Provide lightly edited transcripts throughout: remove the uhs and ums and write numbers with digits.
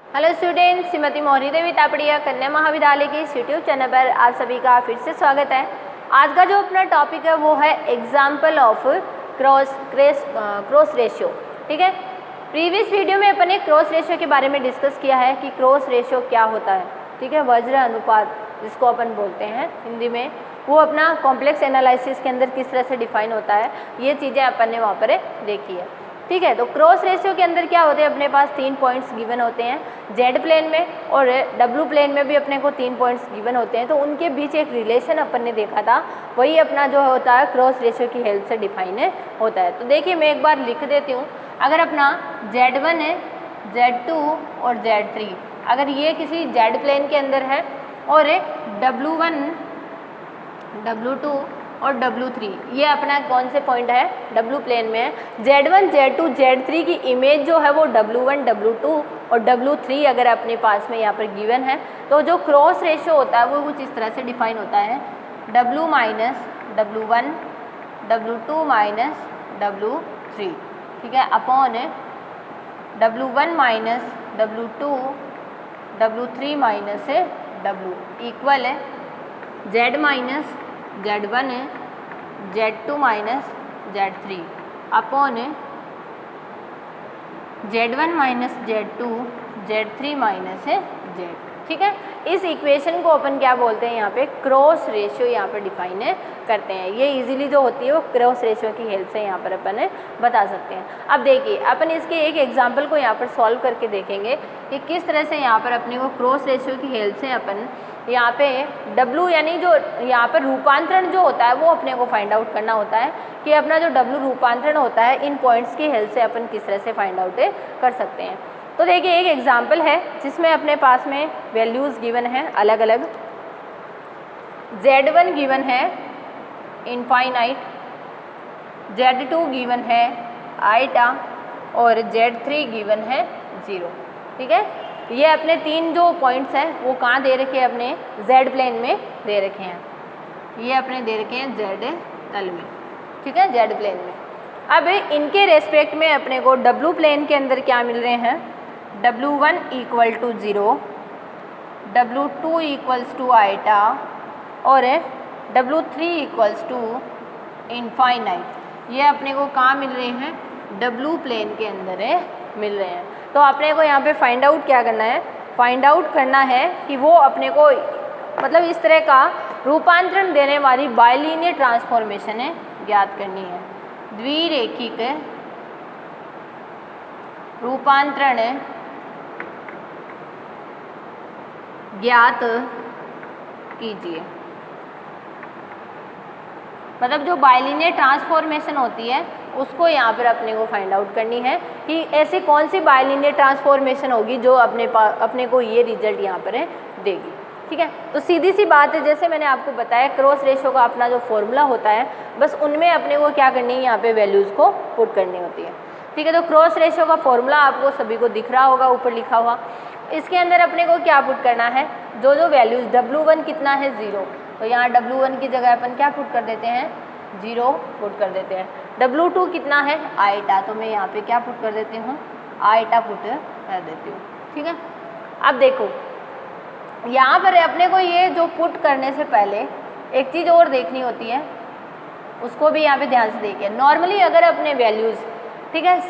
Hello student, Shrimati मोहरी देवी तापड़िया कन्या महाविद्यालय के इस यूट्यूब चैनल पर आप सभी का फिर से स्वागत है। आज का जो अपना टॉपिक है वो है एग्जाम्पल ऑफ क्रॉस रेशियो। ठीक है, प्रीवियस वीडियो में अपन ने क्रॉस रेशियो के बारे में डिस्कस किया है कि क्रॉस रेशियो क्या होता है। ठीक है, वज्र अनुपात जिसको अपन बोलते हैं हिंदी में, वो अपना कॉम्प्लेक्स एनालिसिस के अंदर किस तरह से डिफाइन होता है, ये चीज़ें अपन ने वहाँ पर देखी है। ठीक है, तो क्रॉस रेशियो के अंदर क्या होते हैं, अपने पास 3 पॉइंट्स गिवन होते हैं जेड प्लेन में, और डब्लू प्लेन में भी अपने को 3 पॉइंट्स गिवन होते हैं। तो उनके बीच एक रिलेशन अपन ने देखा था, वही अपना जो होता है क्रॉस रेशियो की हेल्प से डिफाइन होता है। तो देखिए मैं एक बार लिख देती हूँ। अगर अपना Z1 है, Z2 और Z3, अगर ये किसी जेड प्लेन के अंदर है और W1, W2 और W3, ये अपना कौन से पॉइंट है, W प्लेन में है। Z1, Z2, Z3 की इमेज जो है वो W1, W2 और W3 अगर अपने पास में यहाँ पर गिवन है, तो जो क्रॉस रेशियो होता है वो कुछ इस तरह से डिफाइन होता है, W minus W1, W2 minus W3, ठीक है, upon W1 minus W2, W3 minus W equal है Z माइनस Z1 है, Z2 minus Z3 upon Z1 minus Z2, Z3 minus Z। ठीक है, इस इक्वेशन को अपन क्या बोलते हैं, यहाँ पे क्रॉस रेशियो यहाँ पे डिफाइन करते हैं। ये इजीली जो होती है वो क्रॉस रेशियो की हेल्प से यहाँ पर अपन बता सकते हैं। अब देखिए अपन इसके एक एग्जांपल को यहाँ पर सॉल्व करके देखेंगे कि किस तरह से यहाँ पर अपने को क्रॉस रेशियो की हेल्प से अपन यहाँ पे W यानी जो यहाँ पर रूपांतरण जो होता है वो अपने को फाइंड आउट करना होता है कि अपना जो W रूपांतरण होता है इन पॉइंट्स की हेल्प से अपन किस तरह से फाइंड आउट कर सकते हैं। तो देखिए एक एग्जांपल है जिसमें अपने पास में वैल्यूज़ गिवन है अलग अलग। Z1 गिवन है इनफाइनाइट, Z2 गिवन है आइटा और Z3 गिवन है 0। ठीक है, ये अपने 3 जो पॉइंट्स हैं वो कहाँ दे रखे हैं, अपने Z प्लेन में दे रखे हैं। ये अपने दे रखे हैं Z तल में, ठीक है, Z प्लेन में। अब इनके रेस्पेक्ट में अपने को W प्लेन के अंदर क्या मिल रहे हैं, W1 equal to 0, W2 equals to आइटा और W3 इक्वल्स टू इनफाइनाइट। ये अपने को कहाँ मिल रहे हैं, W प्लेन के अंदर मिल रहे हैं। तो अपने को यहाँ पे फाइंड आउट क्या करना है, फाइंड आउट करना है कि वो अपने को मतलब इस तरह का रूपांतरण देने वाली बाइलिनियर ट्रांसफॉर्मेशन ज्ञात करनी है। द्विरेखिक रूपांतरण ज्ञात कीजिए। मतलब जो बाइलिनियर ट्रांसफॉर्मेशन होती है उसको यहाँ पर अपने को फाइंड आउट करनी है कि ऐसी कौन सी बाइलिनियर ट्रांसफॉर्मेशन होगी जो अपने को ये रिजल्ट यहाँ पर देगी। ठीक है, तो सीधी सी बात है, जैसे मैंने आपको बताया क्रॉस रेशियो का अपना जो फॉर्मूला होता है बस उनमें अपने को क्या करनी है, यहाँ पे वैल्यूज़ को पुट करनी होती है। ठीक है, तो क्रॉस रेशियो का फॉर्मूला आपको सभी को दिख रहा होगा ऊपर लिखा हुआ। इसके अंदर अपने को क्या पुट करना है, जो जो वैल्यूज़ W1 कितना है 0, तो यहाँ W1 की जगह अपन क्या पुट कर देते हैं, 0 पुट कर देते हैं। W2 कितना है आइटा, तो मैं यहाँ पे क्या पुट कर देती हूँ, आइटा पुट कर देती हूँ। ठीक है, अब देखो यहाँ पर अपने को ये जो पुट करने से पहले एक चीज़ और देखनी होती है, उसको भी यहाँ पे ध्यान से देखिए। नॉर्मली अगर अपने वैल्यूज़, ठीक है,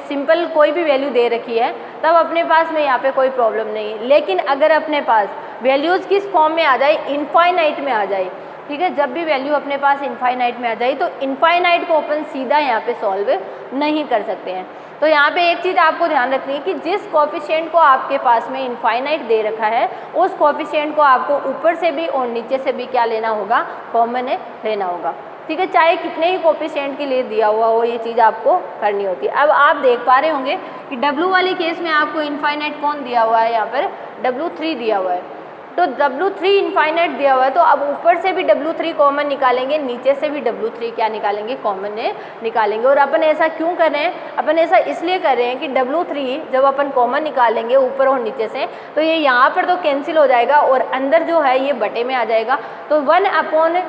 सिंपल कोई भी वैल्यू दे रखी है तब अपने पास में यहाँ पे कोई प्रॉब्लम नहीं है। लेकिन अगर अपने पास वैल्यूज़ किस फॉर्म में आ जाए, इनफाइनाइट में आ जाए, ठीक है, जब भी वैल्यू अपने पास इनफाइनाइट में आ जाए तो इनफाइनाइट को अपन सीधा यहाँ पे सॉल्व नहीं कर सकते हैं। तो यहाँ पे एक चीज़ आपको ध्यान रखनी है कि जिस कोफिशिएंट को आपके पास में इनफाइनाइट दे रखा है उस कोफिशिएंट को आपको ऊपर से भी और नीचे से भी क्या लेना होगा, कॉमन लेना होगा। ठीक है, चाहे कितने ही कोफिशिएंट के लिए दिया हुआ हो, ये चीज़ आपको करनी होती है। अब आप देख पा रहे होंगे कि W वाली केस में आपको इनफाइनाइट कौन दिया हुआ है, यहाँ पर W3 दिया हुआ है। तो W3 इनफाइनाइट दिया हुआ है, तो अब ऊपर से भी W3 कॉमन निकालेंगे, नीचे से भी W3 क्या निकालेंगे, कॉमन निकालेंगे। और अपन ऐसा क्यों कर रहे हैं, अपन ऐसा इसलिए कर रहे हैं कि W3 जब अपन कॉमन निकालेंगे ऊपर और नीचे से तो ये यहाँ पर तो कैंसिल हो जाएगा और अंदर जो है ये बटे में आ जाएगा। तो 1 अपॉन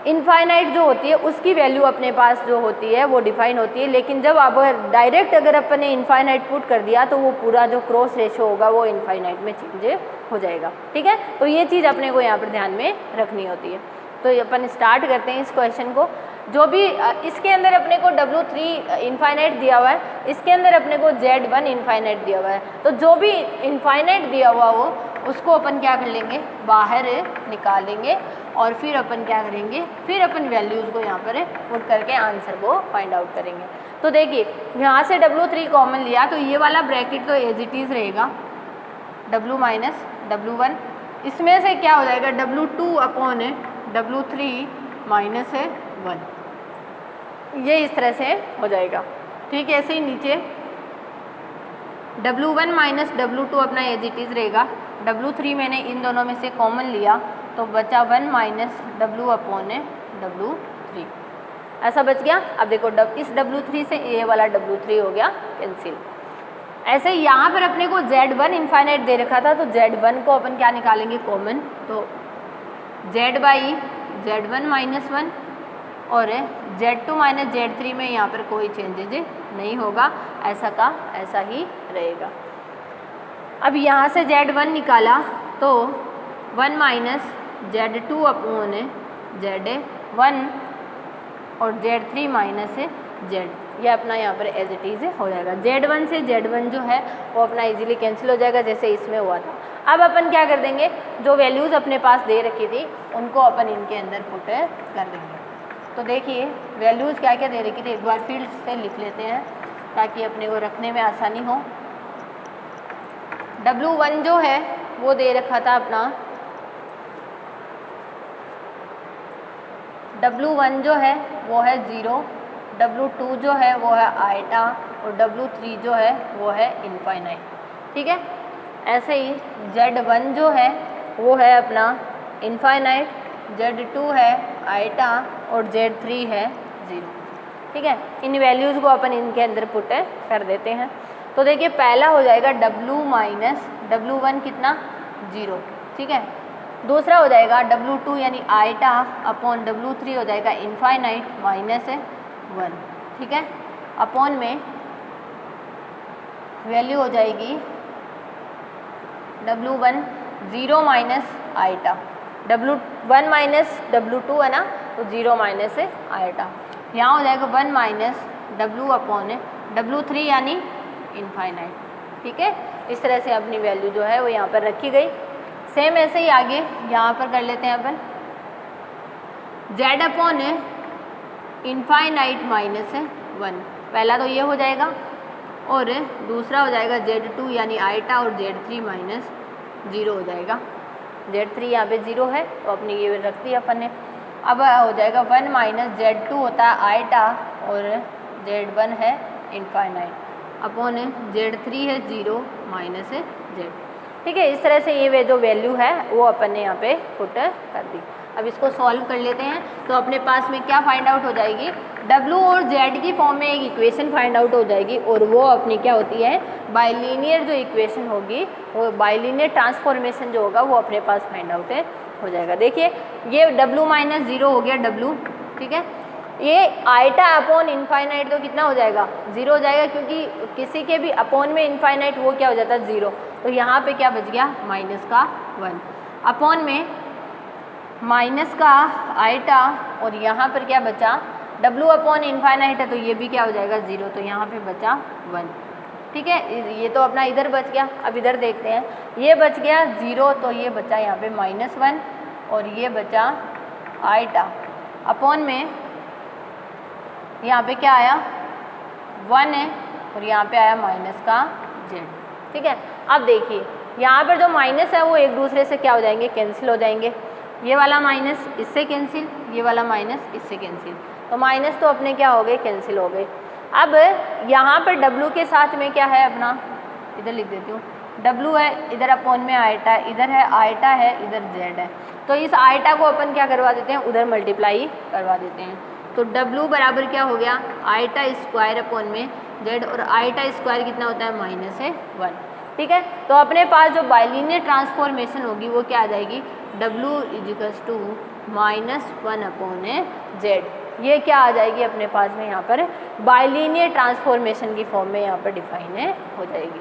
इनफाइनाइट जो होती है उसकी वैल्यू अपने पास जो होती है वो डिफाइन होती है, लेकिन जब आप डायरेक्ट अगर अपने इनफाइनाइट पुट कर दिया तो वो पूरा जो क्रॉस रेशो होगा वो इनफाइनाइट में चेंज हो जाएगा। ठीक है, तो ये चीज़ अपने को यहाँ पर ध्यान में रखनी होती है। तो अपन स्टार्ट करते हैं इस क्वेश्चन को। जो भी इसके अंदर अपने को W3 इनफाइनाइट दिया हुआ है, इसके अंदर अपने को Z1 इनफाइनाइट दिया हुआ है। तो जो भी इनफाइनाइट दिया हुआ हो उसको अपन क्या कर लेंगे, बाहर निकालेंगे और फिर अपन क्या करेंगे, फिर अपन वैल्यूज़ को यहाँ पर पुट करके आंसर को फाइंड आउट करेंगे। तो देखिए यहाँ से W3 कॉमन लिया तो ये वाला ब्रैकेट तो एज इट इज़ रहेगा, W माइनस W1। इसमें से क्या हो जाएगा, W2 अपॉन W3 माइनस 1, ये इस तरह से हो जाएगा। ठीक है, ऐसे ही नीचे W1 माइनस W2 अपना एज इट इज़ रहेगा। W3 मैंने इन दोनों में से कॉमन लिया तो बचा 1 माइनस W अपॉन W3, ऐसा बच गया। अब देखो इस W3 से ये वाला W3 हो गया कैंसिल। ऐसे ही यहाँ पर अपने को Z1 इनफाइनाइट दे रखा था तो Z1 को अपन क्या निकालेंगे, कॉमन। तो Z बाई Z1 माइनस 1 और Z2 माइनस Z3 में यहाँ पर कोई चेंजेज नहीं होगा, ऐसा का ऐसा ही रहेगा। अब यहाँ से Z1 निकाला तो 1 माइनस Z2 अपॉन Z1 और Z3 माइनस Z, ये अपना यहाँ पर एज इट इज़ हो जाएगा। Z1 से Z1 जो है वो अपना इजीली कैंसिल हो जाएगा जैसे इसमें हुआ था। अब अपन क्या कर देंगे, जो वैल्यूज़ अपने पास दे रखी थी उनको अपन इनके अंदर पुट कर देंगे। तो देखिए वैल्यूज़ क्या क्या दे रखी थी, एक बार फिर से लिख लेते हैं ताकि अपने को रखने में आसानी हो। W1 जो है वो दे रखा था अपना, W1 जो है वो है 0, W2 जो है वो है आयटा और W3 जो है वो है इनफाइनाइट। ठीक है, ऐसे ही Z1 जो है वो है अपना इनफाइनाइट, Z2 है आयटा और Z3 है 0। ठीक है, इन वैल्यूज़ को अपन इनके अंदर पुट कर देते हैं। तो देखिए पहला हो जाएगा W माइनस W1 कितना, 0। ठीक है, दूसरा हो जाएगा W2 यानी आयटा अपॉन W3 हो जाएगा इनफाइनाइट माइनस 1। ठीक है, अपॉन में वैल्यू हो जाएगी W1 0 minus eta, W1 minus W2 है ना, तो 0 माइनस आयटा। यहाँ हो जाएगा 1 माइनस W अपॉन W3 यानी इनफाइनाइट। ठीक है, इस तरह से अपनी वैल्यू जो है वो यहाँ पर रखी गई। सेम ऐसे ही आगे यहाँ पर कर लेते हैं अपन, Z अपॉन इनफाइनाइट माइनस 1, पहला तो ये हो जाएगा और दूसरा हो जाएगा Z2 यानी आयटा और Z3 माइनस 0 हो जाएगा। Z3 यहाँ पे 0 है तो अपनी ये रख दी अपन ने। अब हो जाएगा 1 माइनस Z2 होता है आयटा और Z1 है इनफाइनाइट अपॉन Z3 है 0 माइनस Z। ठीक है, इस तरह से ये जो वैल्यू है वो अपन ने यहाँ पे पुट कर दी। अब इसको सॉल्व कर लेते हैं तो अपने पास में क्या फाइंड आउट हो जाएगी, W और Z की फॉर्म में एक इक्वेशन फाइंड आउट हो जाएगी और वो अपनी क्या होती है, बाइलीनियर जो इक्वेशन होगी वो बाइलीनियर ट्रांसफॉर्मेशन जो होगा वो अपने पास फाइंड आउट हो जाएगा। देखिए ये W माइनस 0 हो गया W। ठीक है, ये आयटा अपॉन इनफाइनाइट तो कितना हो जाएगा, 0 हो जाएगा, क्योंकि किसी के भी अपॉन में इनफाइनाइट वो क्या हो जाता है 0। तो यहाँ पे क्या बच गया, माइनस का 1 अपॉन में माइनस का आयटा और यहाँ पर क्या बचा, W अपॉन इनफाइनाइट है तो ये भी क्या हो जाएगा 0, तो यहाँ पे बचा 1। ठीक है, ये तो अपना इधर बच गया। अब इधर देखते हैं, ये बच गया 0 तो ये बचा यहाँ पे -1 और ये बचा आयटा अपॉन में यहाँ पे क्या आया 1 है और यहाँ पे आया माइनस का Z। ठीक है, अब देखिए यहाँ पर जो माइनस है वो एक दूसरे से क्या हो जाएंगे, कैंसिल हो जाएंगे। ये वाला माइनस इससे कैंसिल, ये वाला माइनस इससे कैंसिल, तो माइनस तो अपने क्या हो गए, कैंसिल हो गए। अब यहाँ पर W के साथ में क्या है अपना, इधर लिख देती हूँ, W है, इधर अपॉन में आयटा, इधर है आयटा है, इधर Z है, तो इस आयटा को अपन क्या करवा देते हैं, उधर मल्टीप्लाई करवा देते हैं। तो W बराबर क्या हो गया, आयटा स्क्वायर अपॉन में Z और आयटा स्क्वायर कितना होता है, -1। ठीक है, तो अपने पास जो बाइलीनियर ट्रांसफॉर्मेशन होगी वो क्या आ जाएगी, W इजिकल्स टू -1/z। ये क्या आ जाएगी अपने पास में यहाँ पर बाइलिनियर ट्रांसफॉर्मेशन की फॉर्म में यहाँ पर डिफाइन हो जाएगी।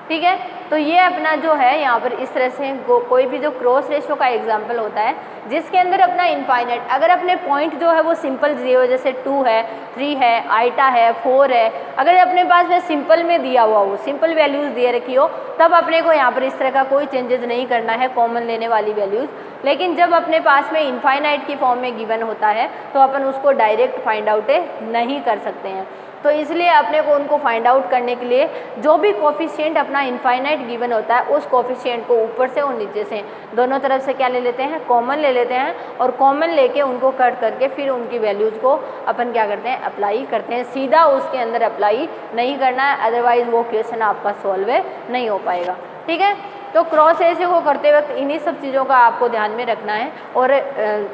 ठीक है, तो ये अपना जो है यहाँ पर इस तरह से कोई भी जो क्रॉस रेशियो का एग्जांपल होता है जिसके अंदर अपना इनफाइनाइट, अगर अपने पॉइंट जो है वो सिंपल जीरो जैसे 2 है, 3 है, आइटा है, 4 है, अगर अपने पास में सिंपल में दिया हुआ हो, सिंपल वैल्यूज़ दिए रखी हो, तब अपने को यहाँ पर इस तरह का कोई चेंजेस नहीं करना है कॉमन लेने वाली वैल्यूज़। लेकिन जब अपने पास में इनफाइनाइट की फॉर्म में गिवन होता है तो अपन उसको डायरेक्ट फाइंड आउट नहीं कर सकते हैं। तो इसलिए अपने को उनको फाइंड आउट करने के लिए जो भी कोफिशिएंट अपना इनफाइनाइट गिवन होता है उस कोफिशिएंट को ऊपर से और नीचे से दोनों तरफ से क्या ले लेते हैं, कॉमन ले लेते हैं, और कॉमन लेके उनको कट करके फिर उनकी वैल्यूज़ को अपन क्या करते हैं, अप्लाई करते हैं। सीधा उसके अंदर अप्लाई नहीं करना है, अदरवाइज़ वो क्वेश्चन आपका सॉल्व नहीं हो पाएगा। ठीक है, तो क्रॉस रेशियो को करते वक्त इन्हीं सब चीज़ों का आपको ध्यान में रखना है, और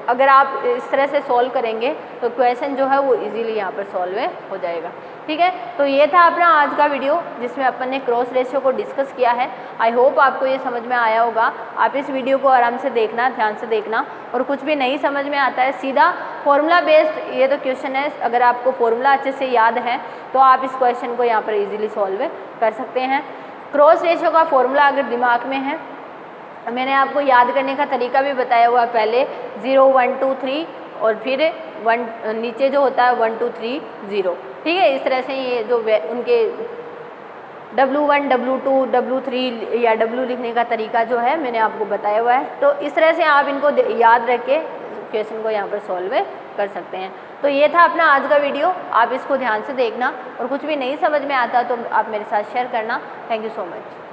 अगर आप इस तरह से सॉल्व करेंगे तो क्वेश्चन जो है वो इजीली यहाँ पर सॉल्व हो जाएगा। ठीक है, तो ये था अपना आज का वीडियो जिसमें अपन ने क्रॉस रेशियो को डिस्कस किया है। आई होप आपको ये समझ में आया होगा। आप इस वीडियो को आराम से देखना, ध्यान से देखना, और कुछ भी नहीं समझ में आता है सीधा फॉर्मूला बेस्ड ये तो क्वेश्चन है, अगर आपको फॉर्मूला अच्छे से याद है तो आप इस क्वेश्चन को यहाँ पर ईजिली सॉल्व कर सकते हैं। क्रॉस रेशियो का फॉर्मूला अगर दिमाग में है, मैंने आपको याद करने का तरीका भी बताया हुआ है पहले, 0 1 2 3 और फिर 1 नीचे जो होता है 1 2 3 0। ठीक है, इस तरह से ये जो उनके W1 W2 W3 या W लिखने का तरीका जो है मैंने आपको बताया हुआ है। तो इस तरह से आप इनको याद रख के क्वेश्चन को यहाँ पर सॉल्व कर सकते हैं। तो ये था अपना आज का वीडियो, आप इसको ध्यान से देखना, और कुछ भी नहीं समझ में आता तो आप मेरे साथ शेयर करना। Thank you so much.